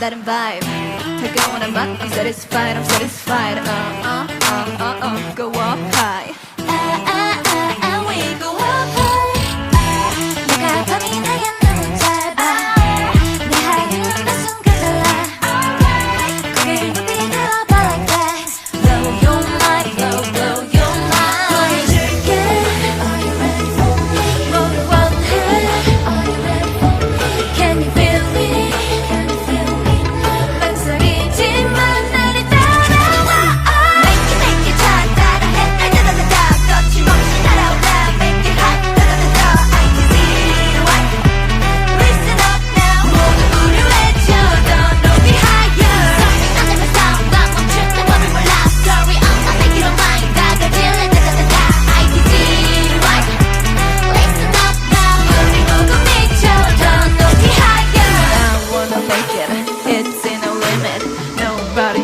다른 vibe 다가오는 맛 I'm satisfied I'm satisfied go up high we go up high 내가 밤이 내겐 너무 짧아 내 하루는 내 숨길 달라 고개를 높이 들어봐 like that blow your mind blow your mind 보여줄게 Are you ready for me 뭐를 원해 Are you ready for me Can you feel me Can you feel me 망설이지만 나를 따라와 Make it 따라해 날 따다다다 거침없이 날아올라 Make it hot 따다다다 ITZY Listen up now 모두 우리 외쳐 더 높이 higher Something 안 되면 싸움과 멈추는 법을 몰라 Sorry I'm not making your mind 다가질래 따다다다 ITZY Listen up now 우리 모두 미쳐 더 높이 higher I wanna make it It's in no limit Nobody